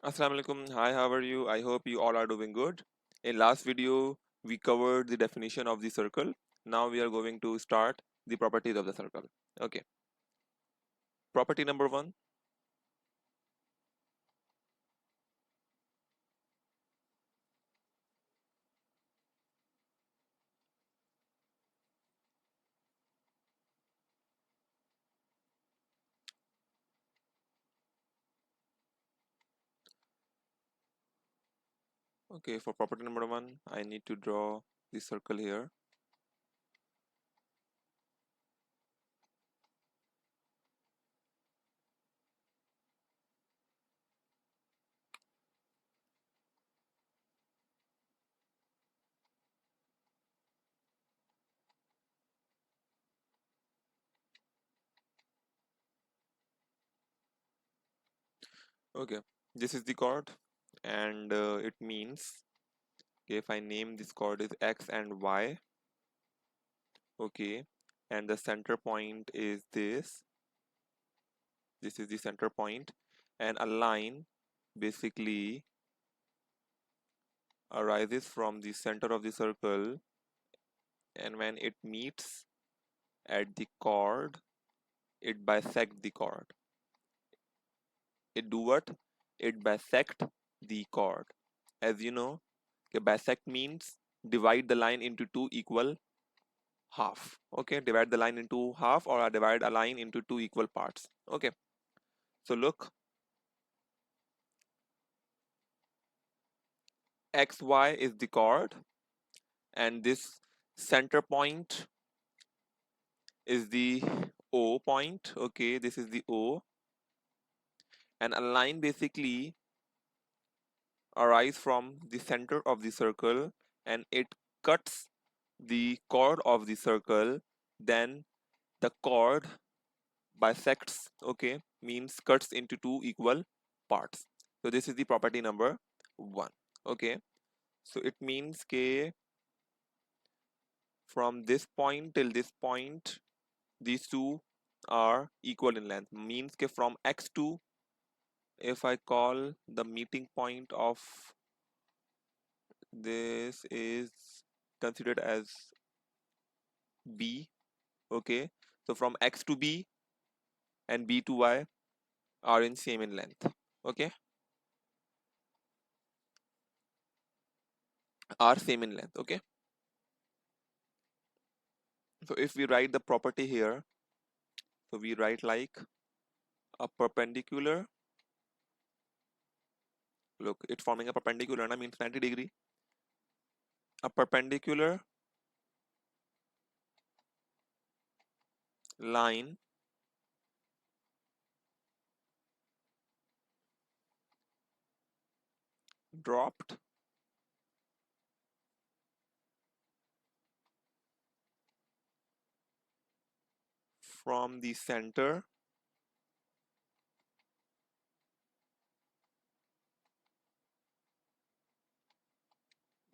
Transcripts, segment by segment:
Assalamu alaikum. Hi, how are you? I hope you all are doing good. In last video, we covered the definition of the circle. Now we are going to start the properties of the circle. Okay. Property number one. Okay, for property number one, I need to draw the circle here. Okay, this is the chord, and it means, okay, if I name this chord is X and Y, okay, and the center point is this. This is the center point, and a line basically arises from the center of the circle, and when it meets at the chord, it bisects the chord. It do what? It bisect the chord. As you know, okay, bisect means divide the line into two equal half. Okay, divide the line into half, or divide a line into two equal parts. Okay, so look, xy is the chord, and this center point is the O point. Okay, this is the O, and a line basically arise from the center of the circle, and it cuts the chord of the circle. Then the chord bisects, okay, means cuts into two equal parts. So this is the property number one. Okay, so it means k from this point till this point, these two are equal in length. Means ke from x2, if I call the meeting point of this is considered as B. Okay, so from X to B and B to Y are in same in length. Okay, are same in length. Okay, so if we write the property here, so we write like a perpendicular. Look, it's forming a perpendicular, na, means 90 degree. A perpendicular line dropped from the center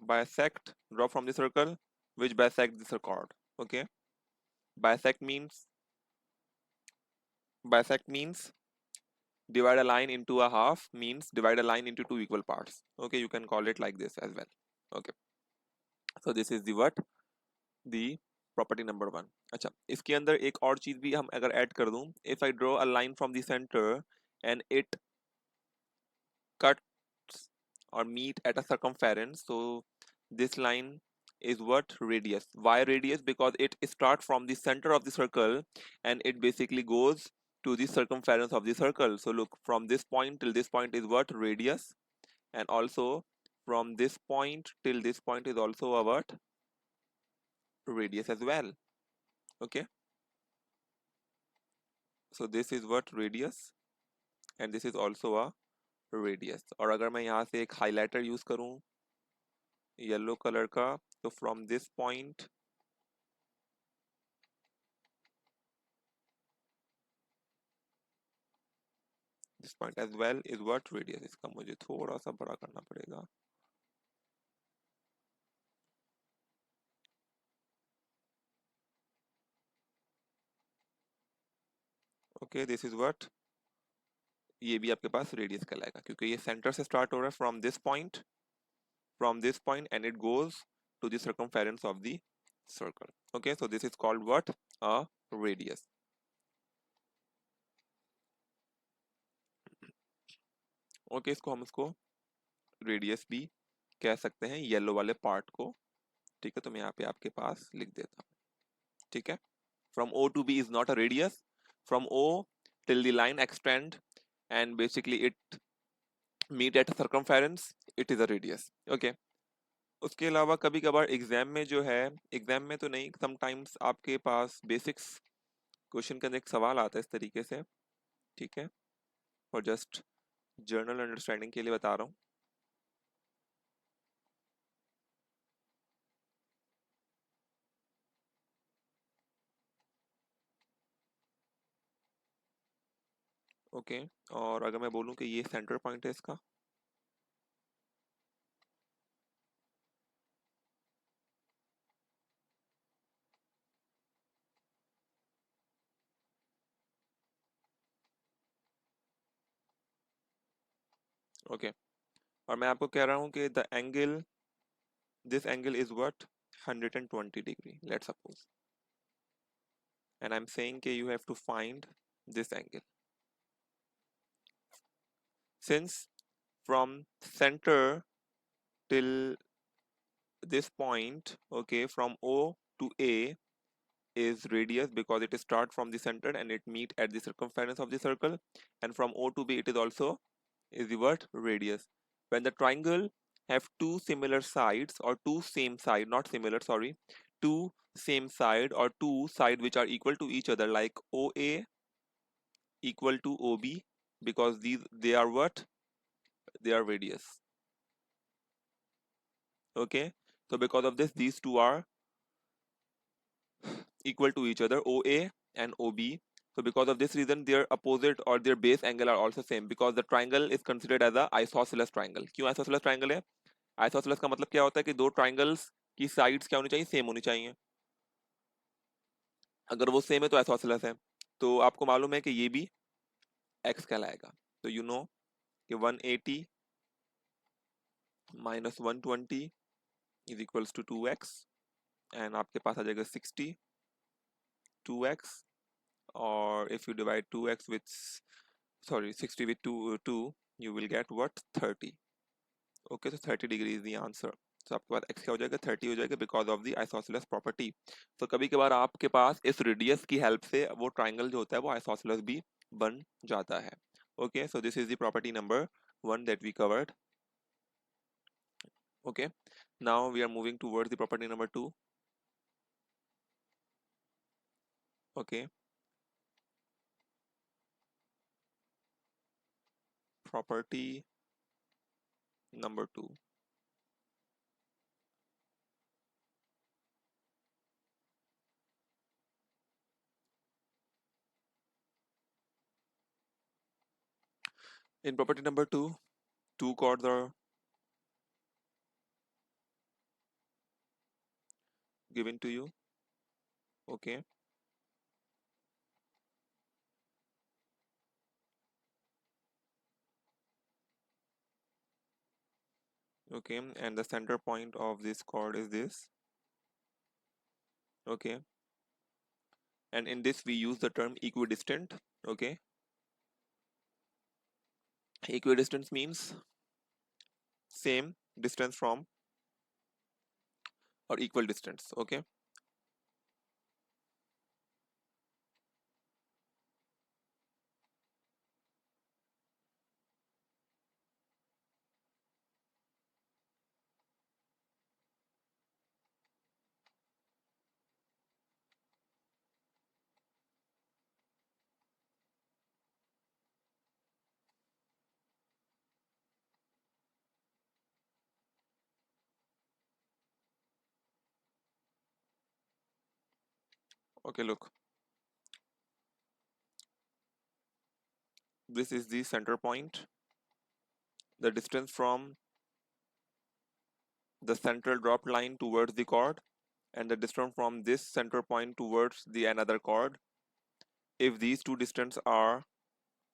bisect, drop from the circle, which bisect this chord. Okay, bisect means bisect means divide a line into a half, means divide a line into two equal parts. Okay, you can call it like this as well. Okay, so this is the what, the property number one. अच्छा, इसके अंदर एक और चीज भी हम अगर add कर दूं, if I draw a line from the center and it cuts or meet at a circumference, so this line is what, radius. Why radius? Because it starts from the center of the circle and it basically goes to the circumference of the circle. So look, from this point till this point is what, radius, and also from this point till this point is also a what, radius as well. Okay, so this is what, radius, and this is also a radius. और अगर मैं यहाँ से एक highlighter use करूँ yellow colour का, तो from this point this point as well is what, radius. इसका मुझे थोड़ा सा बड़ा करना पड़ेगा. Okay, this is what, ये भी आपके पास रेडियस कहलाएगा, क्योंकि ये सेंटर से स्टार्ट हो रहा है from this point and it goes to the circumference of the circle. Okay, so this is called what? A radius. Okay, इसको रेडियस भी कह सकते हैं, येलो वाले पार्ट को। ठीक है, तो मैं यहाँ पे आपके पास लिख देता हूँ। ठीक है, from O to B is not a radius. From O till the line extend and basically it meet at a circumference, it is a radius. Okay. उसके अलावा कभी कभार एग्जाम में जो है, एग्जाम में तो नहीं, समटाइम्स आपके पास बेसिक्स क्वेश्चन के अंदर एक सवाल आता है इस तरीके से। ठीक है, और जस्ट जर्नल अंडरस्टैंडिंग के लिए बता रहा हूँ। ओके, और अगर मैं बोलूँ कि ये सेंटर पॉइंट है इसका, ओके, और मैं आपको कह रहा हूँ कि the angle, this angle is what, 120 degree, let's suppose, and I'm saying कि you have to find this angle. Since from center till this point, okay, from O to A is radius because it start from the center and it meet at the circumference of the circle, and from O to B it is also is the word radius. When the triangle have two similar sides or two same side, not similar, sorry, two same side or two side which are equal to each other, like OA equal to OB, because these they are what, they are radius. Okay, so because of this these two are equal to each other, OA and OB. So because of this reason their opposite or their base angle are also same, because the triangle is considered as a isosceles triangle. क्यों isosceles triangle है? Isosceles का मतलब क्या होता है कि दो triangles की sides क्या होनी चाहिए, सेम होनी चाहिए। अगर वो सेम है तो isosceles है। तो आपको मालूम है कि ये भी x कहलाएगा। तो you know कि 180 minus 120 is equals to 2x, and आपके पास आ जाएगा 60, 2x, or if you divide 2x with, sorry, 60 with 2, you will get what, 30. Okay, so 30 degree is the answer. तो आपके पास x क्या हो जाएगा, 30 हो जाएगा, because of the isosceles property. तो कभी कभार आपके पास इस रेडियस की हेल्प से वो ट्राइंगल जो होता है वो आइसोसेलेस भी बन जाता है। Okay, so this is the property number 1 that we covered. Okay, now we are moving towards the property number 2. Okay, property number 2. In property number 2, two chords are given to you. Okay, okay, and the center point of this chord is this. Okay, and in this we use the term equidistant. Okay, equidistance means same distance from or equal distance. Okay, okay, look, this is the center point, the distance from the central drop line towards the chord, and the distance from this center point towards the another chord. If these two distances are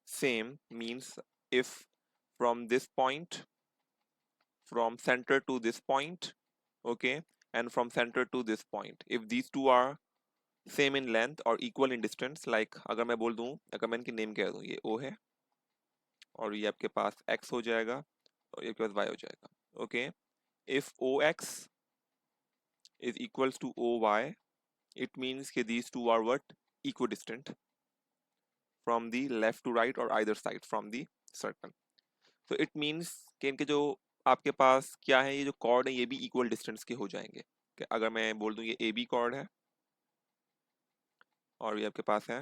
same means if from this point, from center to this point, okay, and from center to this point, if these two are same in length और equal in distance, like अगर मैं बोल दूं, अगर मैं इनकी name कह दूं, ये O है और ये आपके पास X हो जाएगा और ये आपके पास Y हो जाएगा, okay. If OX is equals to OY, it means कि these two are what? Equidistant from the left to right or either side from the circle. So it means कि इनके जो आपके पास क्या है, ये जो कॉर्ड है ये भी इक्वल डिस्टेंस के हो जाएंगे। कि अगर मैं बोल दूं ये AB कॉर्ड है और ये आपके पास है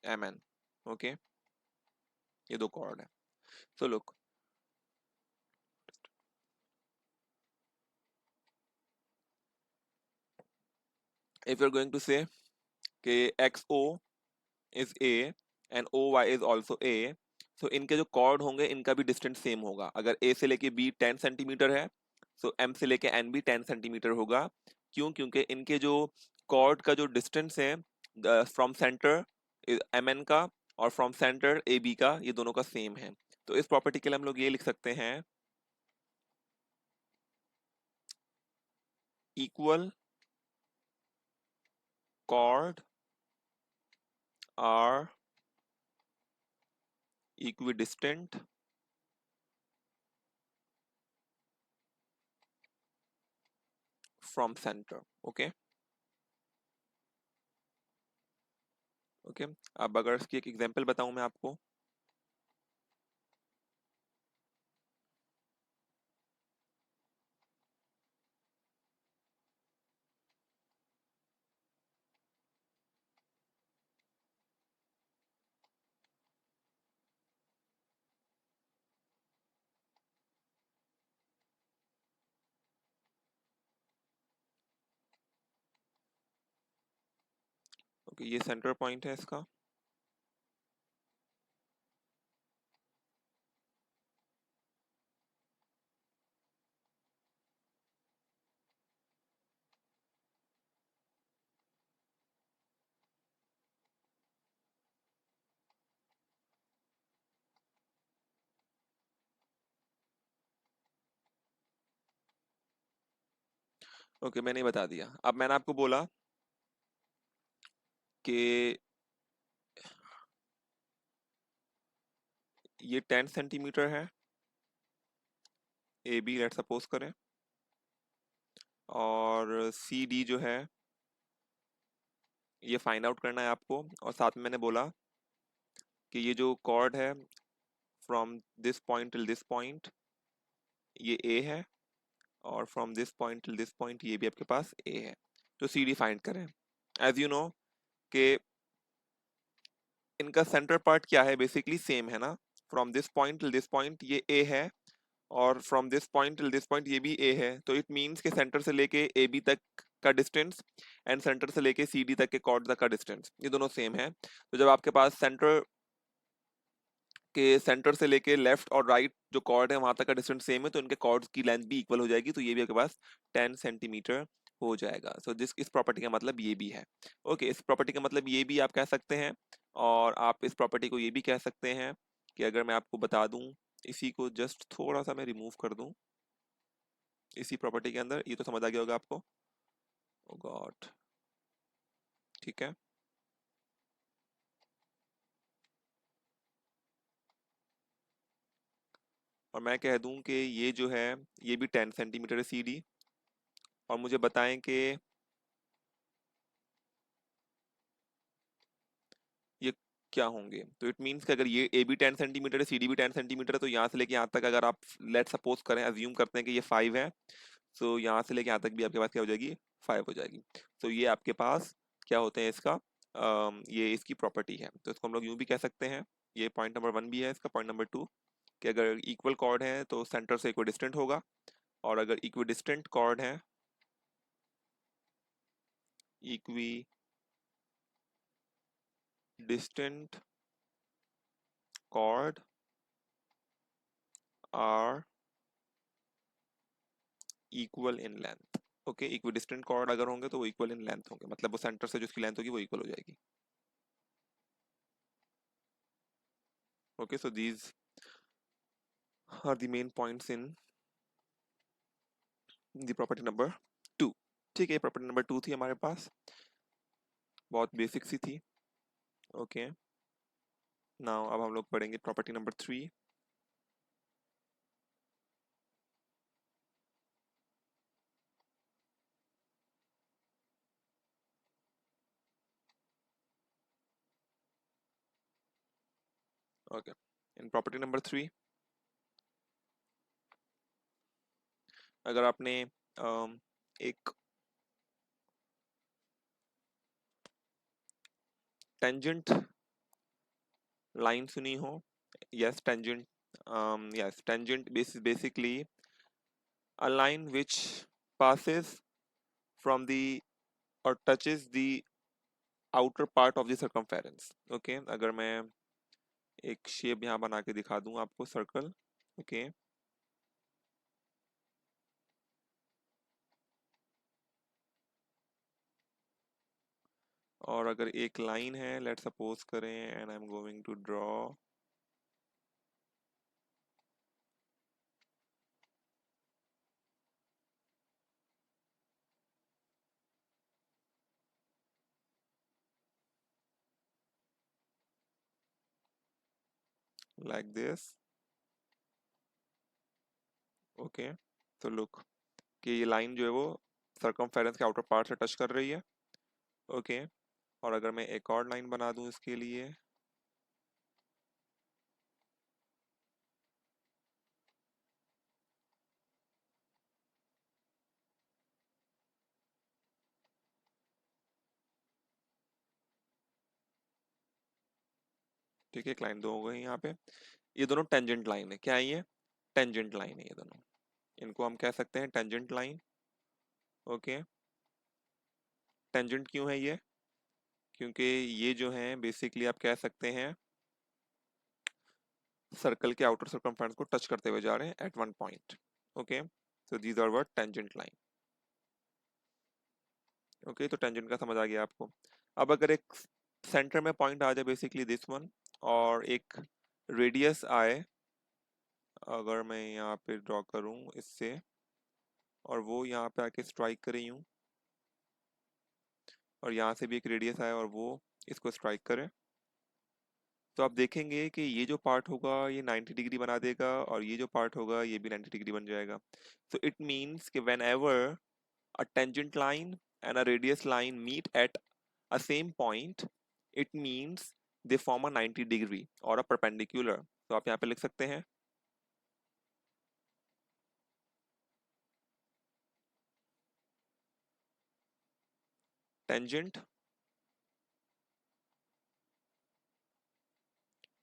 MN, ओके, ये दो कॉर्ड है। So look, if you're going to say कि XO is A and OY is also A, so इनके जो कॉर्ड होंगे इनका भी डिस्टेंस सेम होगा। अगर A से लेके B 10 सेंटीमीटर है, so M से लेके N भी 10 सेंटीमीटर होगा। क्यों? क्योंकि इनके जो कॉर्ड का जो डिस्टेंस है फ्रॉम सेंटर MN का और फ्रॉम सेंटर AB का, ये दोनों का सेम है। तो इस प्रॉपर्टी के लिए हम लोग ये लिख सकते हैं, equal chord are equidistant from centre, okay okay. अब अगर इसकी एक एग्जांपल बताऊं मैं आपको, ओके, ये सेंटर पॉइंट है इसका, ओके, मैंने बता दिया। अब मैंने आपको बोला कि ये 10 सेंटीमीटर है, ए बी लेट सपोज करें, और सी डी जो है ये फाइंड आउट करना है आपको। और साथ में मैंने बोला कि ये जो कॉर्ड है from this point till this point ये ए है, और from this point till this point ये भी आपके पास ए है। तो सी डी फाइंड करें। एज यू नो कि इनका सेंटर पार्ट क्या है, बेसिकली सेम है ना। From this point till this point ये ए है, और from this point till this point ये भी ए है। तो इट मींस के सेंटर से लेके ए बी तक का डिस्टेंस एंड सेंटर से लेके सी डी तक के कॉर्ड तक का डिस्टेंस ये दोनों सेम है। तो जब आपके पास सेंटर के सेंटर से लेके लेफ्ट और राइट जो कॉर्ड है वहां तक का डिस्टेंस सेम है, तो इनके कॉर्ड्स की लेंथ भी इक्वल हो जाएगी। तो ये भी आपके पास 10 सेंटीमीटर हो जाएगा। सो दिस इस प्रॉपर्टी का मतलब ये भी है। ओके, इस प्रॉपर्टी का मतलब ये भी आप कह सकते हैं। और आप इस प्रॉपर्टी को ये भी कह सकते हैं कि अगर मैं आपको बता दूं, इसी को जस्ट थोड़ा सा मैं रिमूव कर दूं इसी प्रॉपर्टी के अंदर, ये तो समझ आ गया होगा आपको। ओ गॉड, ठीक है। और मैं कह दूं कि ये जो है ये भी 10 सेंटीमीटर है सी डी, और मुझे बताएं कि ये क्या होंगे। तो इट मीन्स कि अगर ये ए बी 10 सेंटीमीटर है, सी डी भी 10 सेंटीमीटर है, तो यहाँ से लेके यहाँ तक अगर आप लेट सपोज करें, अज्यूम करते हैं कि ये 5 है, तो यहाँ से लेके यहाँ तक भी आपके पास क्या हो जाएगी, 5 हो जाएगी। तो ये आपके पास क्या होते हैं इसका, ये इसकी प्रॉपर्टी है। तो इसको हम लोग यूं भी कह सकते हैं, ये पॉइंट नंबर 1 भी है इसका, पॉइंट नंबर 2, कि अगर इक्वल कॉर्ड है तो सेंटर से इक्विडिस्टेंट होगा, और अगर इक्विडिस्टेंट कॉर्ड है, equidistant chord are equal in length. Okay, equidistant chord अगर होंगे तो वो इक्वल इन लेंथ होंगे, मतलब वो सेंटर से जो उसकी लेंथ होगी वो इक्वल हो जाएगी। Okay, so these are the main points in the property number 2। ठीक है, प्रॉपर्टी नंबर 2 थी हमारे पास, बहुत बेसिक सी थी। ओके, नाउ अब हम लोग पढ़ेंगे property number 3। Okay, in property number 3 अगर आपने एक टेंजेंट लाइन सुनी हो, yes tangent, yes tangent basically a line which passes from the or touches the outer part of the circumference। Okay, अगर मैं एक शेप यहाँ बना के दिखा दूं आपको, सर्कल। ओके, और अगर एक लाइन है, लेट सपोज करें, and I am going to draw like this. Okay, तो लुक कि ये लाइन जो है वो सर्कमफेरेंस के आउटर पार्ट से टच कर रही है। ओके, और अगर मैं एक और लाइन बना दूं इसके लिए, ठीक है, एक लाइन दो हो गई यहाँ पे, ये दोनों टेंजेंट लाइन है। क्या है ये? टेंजेंट लाइन है ये दोनों, इनको हम कह सकते हैं टेंजेंट लाइन। ओके, टेंजेंट क्यों है ये? क्योंकि ये जो है बेसिकली आप कह सकते हैं सर्कल के आउटर सर्कमफेरेंस को टच करते हुए जा रहे हैं at one point. Okay, so these are what tangent line. Okay, तो टेंजेंट का समझ आ गया आपको। अब अगर एक सेंटर में पॉइंट आ जाए, बेसिकली दिस वन, और एक रेडियस आए, अगर मैं यहाँ पे ड्रॉ करूँ इससे, और वो यहाँ पे आके स्ट्राइक करे यूं, और यहाँ से भी एक रेडियस आए और वो इसको स्ट्राइक करे, तो आप देखेंगे कि ये जो पार्ट होगा ये 90 डिग्री बना देगा, और ये जो पार्ट होगा ये भी 90 डिग्री बन जाएगा। सो इट मीन्स कि when ever a tangent line and a radius line meet at a same point, it means they form a 90 degree or a perpendicular। तो आप यहाँ पे लिख सकते हैं tangent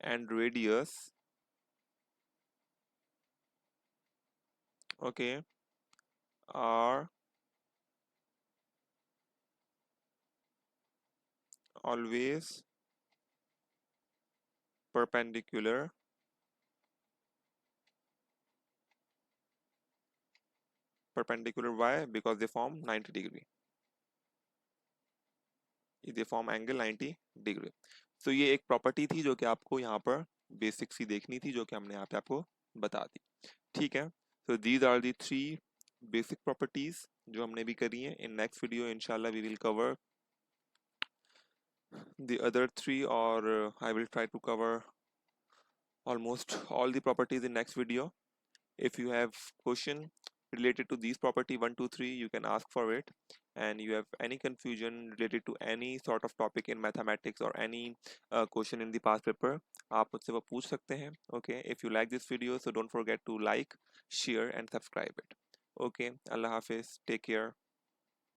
and radius, okay, are always perpendicular, perpendicular why? Because they form 90 degree, they form angle 90 degree। तो ये एक प्रॉपर्टी थी जो कि आपको यहाँ पर बेसिक सी देखनी थी, जो कि हमने यहाँ पे आपको बता दी। ठीक है, so these are the three basic properties जो हमने भी करी हैं। In next video inshallah we will cover the other three, or I will try to cover almost all the properties in next video. If you have question related to these property 1 2 3, you can ask for it, and you have any confusion related to any sort of topic in mathematics or any question in the past paper, आप मुझसे वो पूछ सकते हैं। Okay, if you like this video, so don't forget to like, share and subscribe it। Okay, Allah Hafiz, take care।